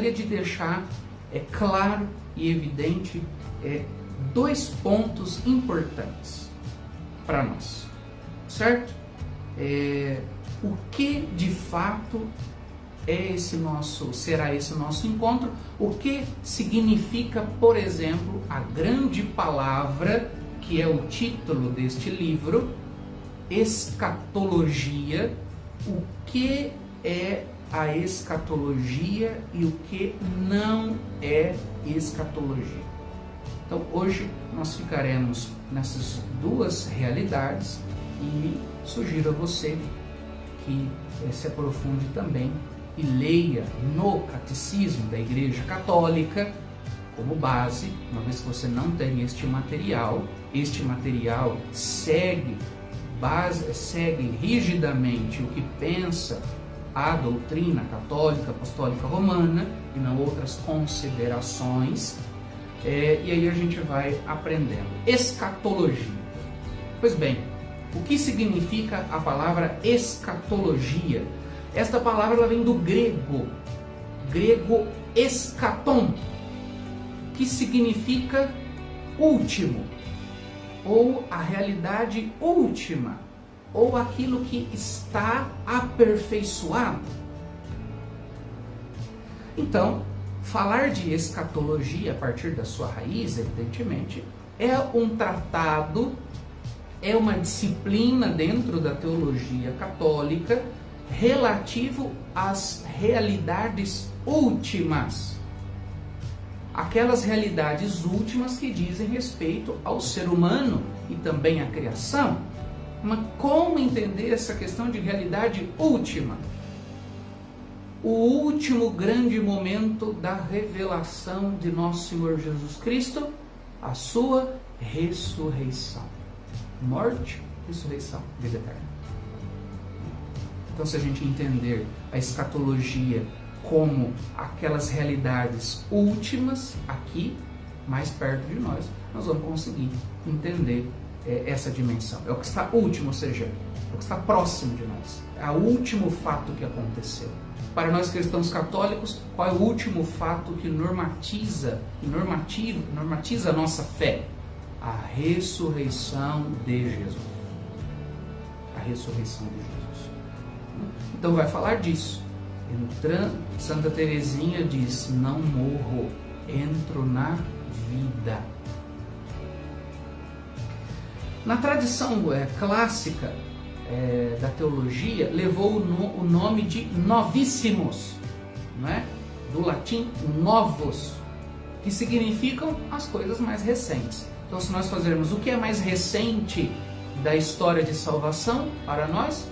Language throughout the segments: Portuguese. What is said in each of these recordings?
gostaria de deixar claro e evidente dois pontos importantes para nós, certo? O que de fato será esse nosso encontro? O que significa, por exemplo, a grande palavra que é o título deste livro, escatologia? O que é a escatologia e o que não é escatologia? Então hoje nós ficaremos nessas duas realidades e sugiro a você que se aprofunde também e leia no Catecismo da Igreja Católica como base, uma vez que você não tem este material segue rigidamente o que pensa a doutrina católica apostólica romana e não outras considerações, e aí a gente vai aprendendo. Escatologia. Pois bem, o que significa a palavra escatologia? Esta palavra ela vem do grego eschaton, que significa último, ou a realidade última, ou aquilo que está aperfeiçoado. Então, falar de escatologia a partir da sua raiz, evidentemente, é um tratado, é uma disciplina dentro da teologia católica relativo às realidades últimas. Aquelas realidades últimas que dizem respeito ao ser humano e também à criação. Mas como entender essa questão de realidade última? O último grande momento da revelação de nosso Senhor Jesus Cristo, a sua ressurreição. Morte, ressurreição, vida eterna. Então, se a gente entender a escatologia como aquelas realidades últimas aqui, mais perto de nós vamos conseguir entender essa dimensão. É o que está último, ou seja, é o que está próximo de nós. É o último fato que aconteceu. Para nós cristãos católicos, qual é o último fato que normatiza a nossa fé? A ressurreição de Jesus. A ressurreição de Jesus. Então vai falar disso. Santa Teresinha diz: não morro, entro na vida. Na tradição clássica da teologia, levou o nome de novíssimos, não é? Do latim novos, que significam as coisas mais recentes. Então, se nós fazermos o que é mais recente da história de salvação para nós,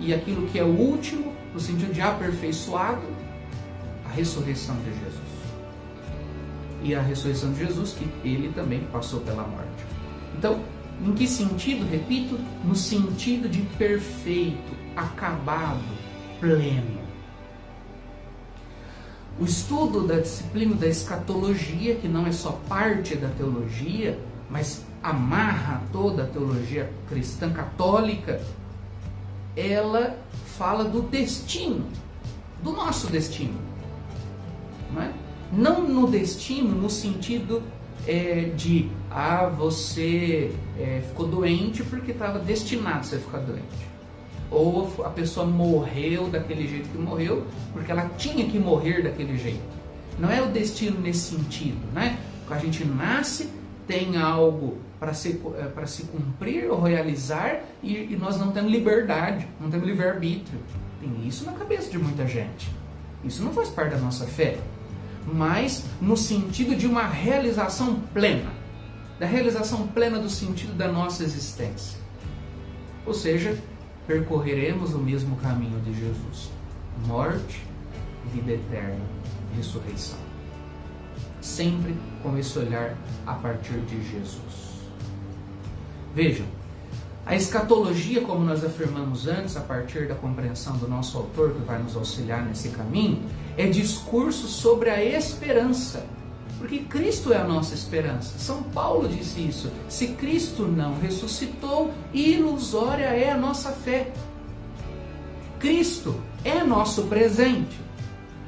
e aquilo que é o último, no sentido de aperfeiçoado, a ressurreição de Jesus. E a ressurreição de Jesus, que ele também passou pela morte. Então, em que sentido? Repito, no sentido de perfeito, acabado, pleno. O estudo da disciplina da escatologia, que não é só parte da teologia, mas amarra toda a teologia cristã católica, ela fala do destino, do nosso destino. Não é? Não no destino no sentido de você ficou doente porque estava destinado a você ficar doente. Ou a pessoa morreu daquele jeito que morreu porque ela tinha que morrer daquele jeito. Não é o destino nesse sentido, né? Quando a gente nasce, tem algo para se cumprir ou realizar e nós não temos liberdade, não temos livre-arbítrio. Tem isso na cabeça de muita gente. Isso não faz parte da nossa fé, mas no sentido de uma realização plena, da realização plena do sentido da nossa existência. Ou seja, percorreremos o mesmo caminho de Jesus: morte, vida eterna, ressurreição. Sempre com esse olhar a partir de Jesus. Vejam, a escatologia, como nós afirmamos antes, a partir da compreensão do nosso autor, que vai nos auxiliar nesse caminho, é discurso sobre a esperança. Porque Cristo é a nossa esperança. São Paulo disse isso: se Cristo não ressuscitou, ilusória é a nossa fé. Cristo é nosso presente.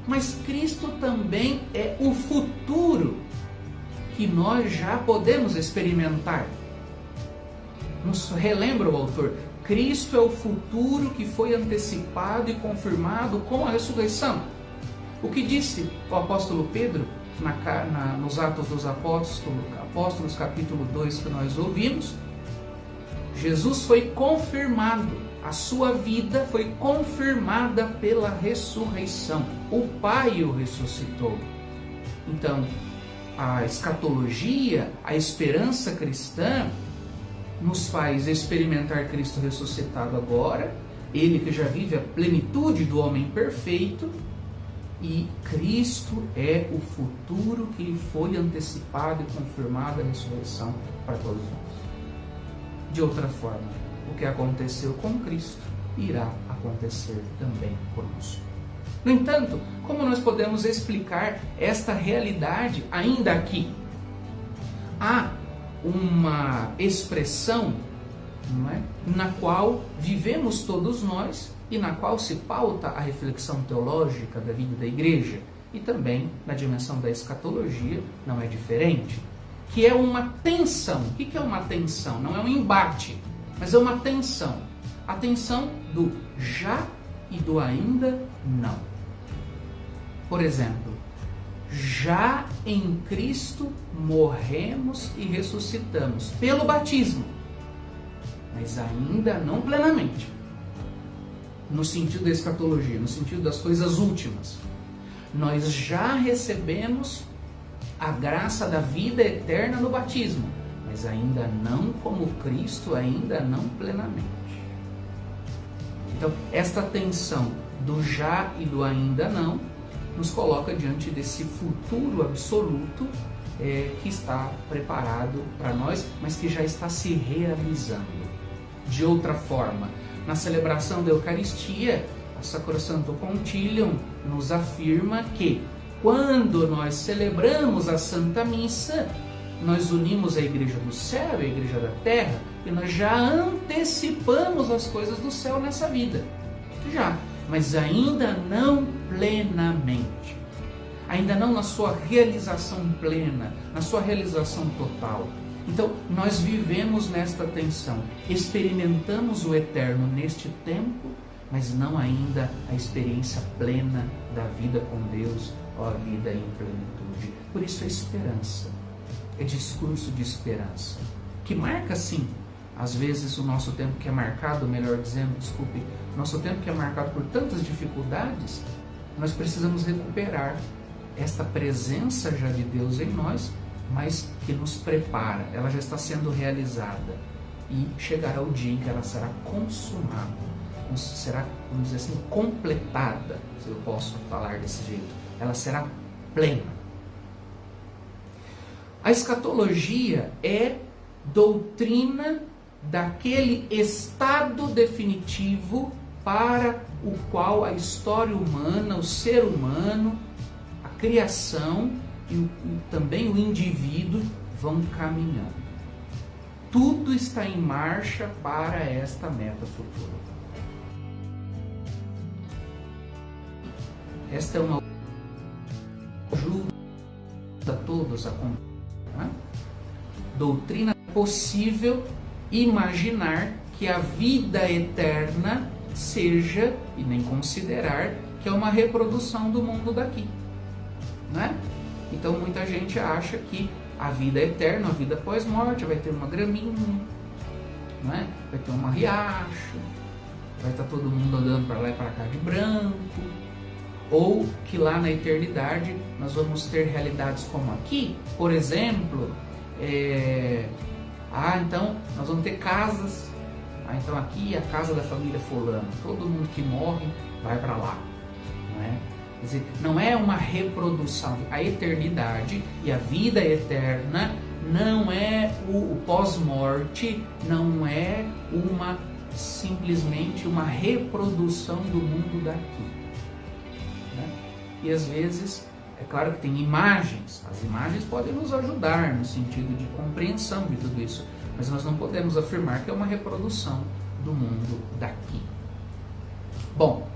mas Cristo também é o futuro que nós já podemos experimentar. Nos relembra o autor, Cristo é o futuro que foi antecipado e confirmado com a ressurreição. O que disse o apóstolo Pedro nos Atos dos Apóstolos, capítulo 2, que nós ouvimos? Jesus foi confirmado, a sua vida foi confirmada pela ressurreição. O Pai o ressuscitou. Então, a escatologia, a esperança cristã, nos faz experimentar Cristo ressuscitado agora, Ele que já vive a plenitude do homem perfeito, e Cristo é o futuro que lhe foi antecipado e confirmado a ressurreição para todos nós. De outra forma, o que aconteceu com Cristo irá acontecer também conosco. No entanto, como nós podemos explicar esta realidade ainda aqui? Há uma expressão, não é, na qual vivemos todos nós e na qual se pauta a reflexão teológica da vida da igreja, e também na dimensão da escatologia não é diferente, que é uma tensão. O que é uma tensão? Não é um embate, mas é uma tensão. A tensão do já e do ainda não. Por exemplo, já em Cristo morremos e ressuscitamos pelo batismo, mas ainda não plenamente, no sentido da escatologia, no sentido das coisas últimas. Nós já recebemos a graça da vida eterna no batismo, mas ainda não como Cristo, ainda não plenamente. Então, esta tensão do já e do ainda não nos coloca diante desse futuro absoluto que está preparado para nós, mas que já está se realizando. De outra forma, na celebração da Eucaristia, a Sacrosanto Concilium nos afirma que quando nós celebramos a Santa Missa, nós unimos a Igreja do Céu e a Igreja da Terra, e nós já antecipamos as coisas do céu nessa vida. Já, mas ainda não plenamente. Ainda não na sua realização plena, na sua realização total. Então, nós vivemos nesta tensão, experimentamos o eterno neste tempo, mas não ainda a experiência plena da vida com Deus, ou a vida em plenitude. Por isso a esperança, é discurso de esperança, que marca sim, às vezes o nosso tempo que é marcado, melhor dizendo, desculpe, nosso tempo que é marcado por tantas dificuldades, nós precisamos recuperar esta presença já de Deus em nós, mas que nos prepara, ela já está sendo realizada e chegará o dia em que ela será consumada, será, vamos dizer assim, completada, se eu posso falar desse jeito, ela será plena. A escatologia é doutrina daquele estado definitivo para o qual a história humana, o ser humano, a criação e também o indivíduo vão caminhando. Tudo está em marcha para esta meta futura. Esta é uma ajuda a todos a compreender. Doutrina possível imaginar que a vida eterna seja, e nem considerar, que é uma reprodução do mundo daqui. Não é? Então muita gente acha que a vida eterna, a vida pós-morte, vai ter uma graminha, não é? Vai ter uma riacho, vai estar todo mundo andando para lá e para cá de branco, ou que lá na eternidade nós vamos ter realidades como aqui, por exemplo, então nós vamos ter casas, então aqui é a casa da família fulano, todo mundo que morre vai para lá, não é? Quer dizer, não é uma reprodução. A eternidade e a vida eterna não é o pós-morte, não é simplesmente uma reprodução do mundo daqui. Né? E às vezes, é claro que tem imagens, as imagens podem nos ajudar no sentido de compreensão de tudo isso, mas nós não podemos afirmar que é uma reprodução do mundo daqui. Bom,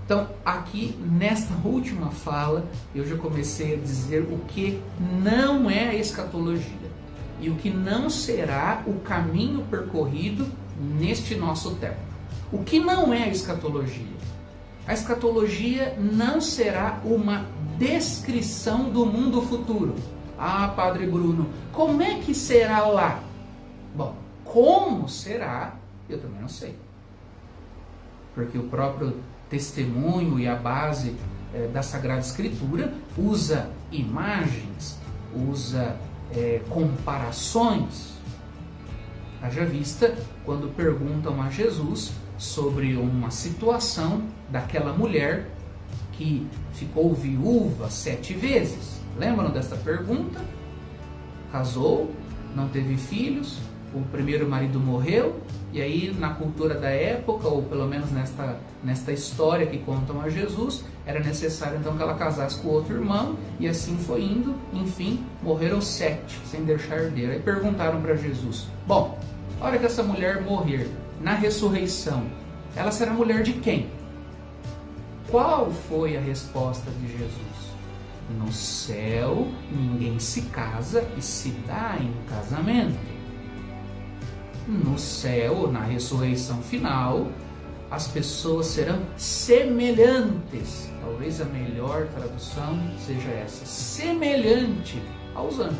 Então, aqui nesta última fala, eu já comecei a dizer o que não é a escatologia e o que não será o caminho percorrido neste nosso tempo. O que não é a escatologia? A escatologia não será uma descrição do mundo futuro. Ah, Padre Bruno, como é que será lá? Bom, como será, eu também não sei. Porque o próprio testemunho e a base da Sagrada Escritura usa imagens, usa comparações. Haja vista quando perguntam a Jesus sobre uma situação daquela mulher que ficou viúva 7 vezes. Lembram dessa pergunta? Casou, não teve filhos, o primeiro marido morreu, e aí na cultura da época, ou pelo menos nesta história que contam a Jesus, era necessário então que ela casasse com outro irmão, e assim foi indo, enfim, morreram 7, sem deixar herdeiro. Aí perguntaram para Jesus, bom, a hora que essa mulher morrer, na ressurreição, ela será mulher de quem? Qual foi a resposta de Jesus? No céu, ninguém se casa e se dá em casamento. No céu, na ressurreição final, as pessoas serão semelhantes. Talvez a melhor tradução seja essa: semelhante aos anjos.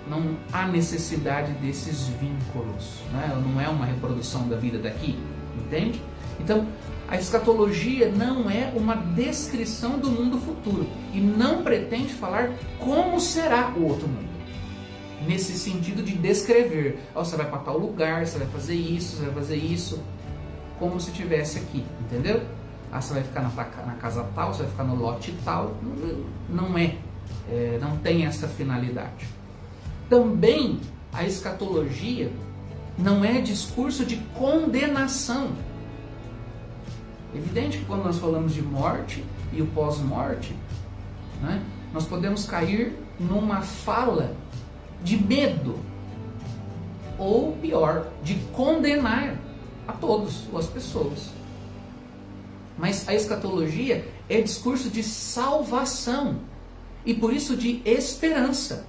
Não há necessidade desses vínculos, né? Não é uma reprodução da vida daqui, entende? Então, a escatologia não é uma descrição do mundo futuro e não pretende falar como será o outro mundo. Nesse sentido de descrever, você vai para tal lugar, você vai fazer isso, você vai fazer isso, como se estivesse aqui, entendeu? Você vai ficar na casa tal, você vai ficar no lote tal. Não não tem essa finalidade. Também a escatologia não é discurso de condenação. Evidente que quando nós falamos de morte e o pós-morte, né, nós podemos cair numa fala de medo, ou pior, de condenar a todos, ou as pessoas. Mas a escatologia é discurso de salvação e por isso de esperança.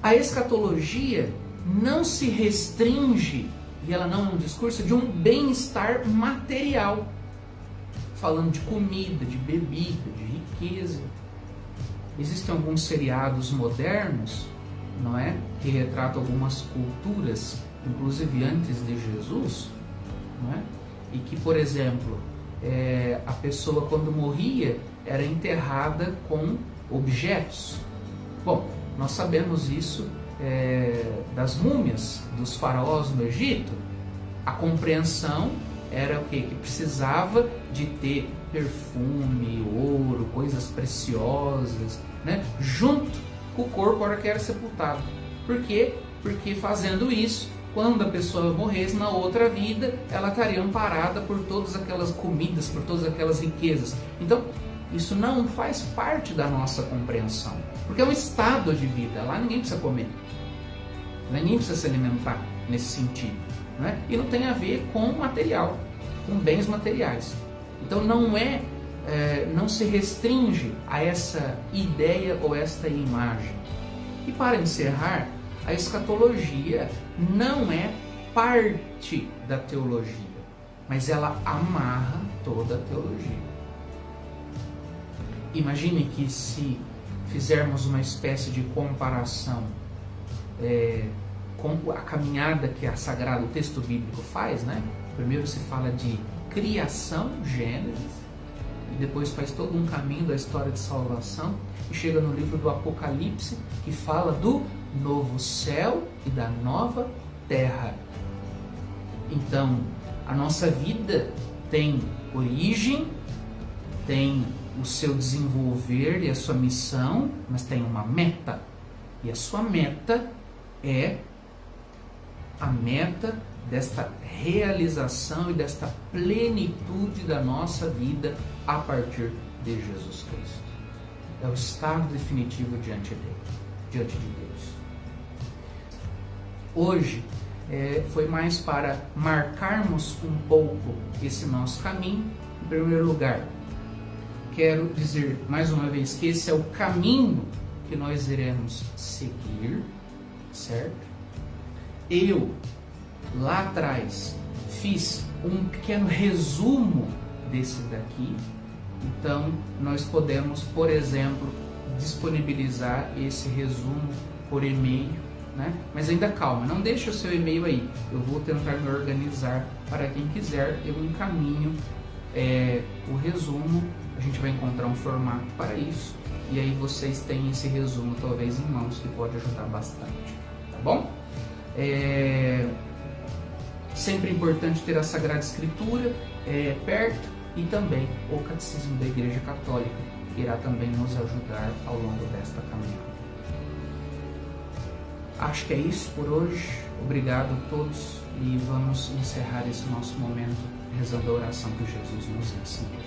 A escatologia não se restringe, e ela não é um discurso de um bem-estar material, falando de comida, de bebida, de riqueza. Existem alguns seriados modernos, não é, que retratam algumas culturas, inclusive antes de Jesus, não é? E que, por exemplo, a pessoa quando morria era enterrada com objetos. Bom, nós sabemos isso das múmias dos faraós no Egito. A compreensão era o quê? Que precisava de ter perfume, ouro, coisas preciosas, né, junto com o corpo na hora que era sepultado. Por quê? Porque fazendo isso, quando a pessoa morresse na outra vida, ela estaria amparada por todas aquelas comidas, por todas aquelas riquezas. Então, isso não faz parte da nossa compreensão, porque é um estado de vida. Lá ninguém precisa comer, ninguém precisa se alimentar nesse sentido, né? E não tem a ver com material, com bens materiais. Então não se restringe a essa ideia ou esta imagem. E para encerrar, a escatologia não é parte da teologia, mas ela amarra toda a teologia. Imagine que se fizermos uma espécie de comparação com a caminhada que o texto bíblico faz, né? Primeiro se fala de criação, Gênesis, e depois faz todo um caminho da história de salvação e chega no livro do Apocalipse, que fala do novo céu e da nova terra. Então, a nossa vida tem origem, tem o seu desenvolver e a sua missão, mas tem uma meta. E a sua meta é a meta desta realização e desta plenitude da nossa vida a partir de Jesus Cristo. É o estado definitivo diante de Deus. Hoje, foi mais para marcarmos um pouco esse nosso caminho. Em primeiro lugar, quero dizer mais uma vez que esse é o caminho que nós iremos seguir, certo? Eu, lá atrás, fiz um pequeno resumo desse daqui, então nós podemos, por exemplo, disponibilizar esse resumo por e-mail, né? Mas ainda calma, não deixe o seu e-mail aí, eu vou tentar me organizar para quem quiser, eu encaminho o resumo, a gente vai encontrar um formato para isso, e aí vocês têm esse resumo talvez em mãos que pode ajudar bastante, tá bom? Sempre importante ter a Sagrada Escritura perto e também o Catecismo da Igreja Católica, que irá também nos ajudar ao longo desta caminhada. Acho que é isso por hoje. Obrigado a todos e vamos encerrar esse nosso momento rezando a oração que Jesus nos ensinou.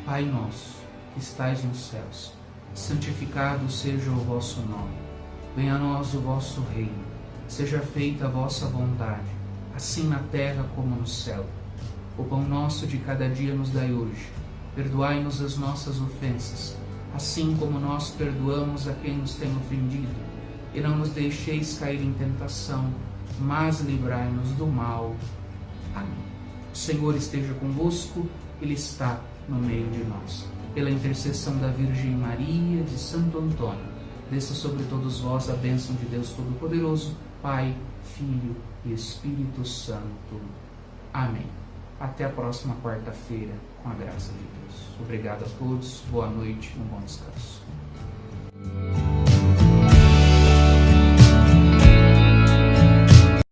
Pai nosso, que estais nos céus, santificado seja o vosso nome. Venha a nós o vosso reino. Seja feita a vossa vontade, assim na terra como no céu. O pão nosso de cada dia nos dai hoje. Perdoai-nos as nossas ofensas, assim como nós perdoamos a quem nos tem ofendido. E não nos deixeis cair em tentação, mas livrai-nos do mal. Amém. O Senhor esteja convosco, Ele está no meio de nós. Pela intercessão da Virgem Maria, de Santo Antônio, desça sobre todos vós a bênção de Deus Todo-Poderoso, Pai, Filho e Espírito Santo. Amém. Até a próxima quarta-feira, com a graça de Deus. Obrigado a todos, boa noite, um bom descanso.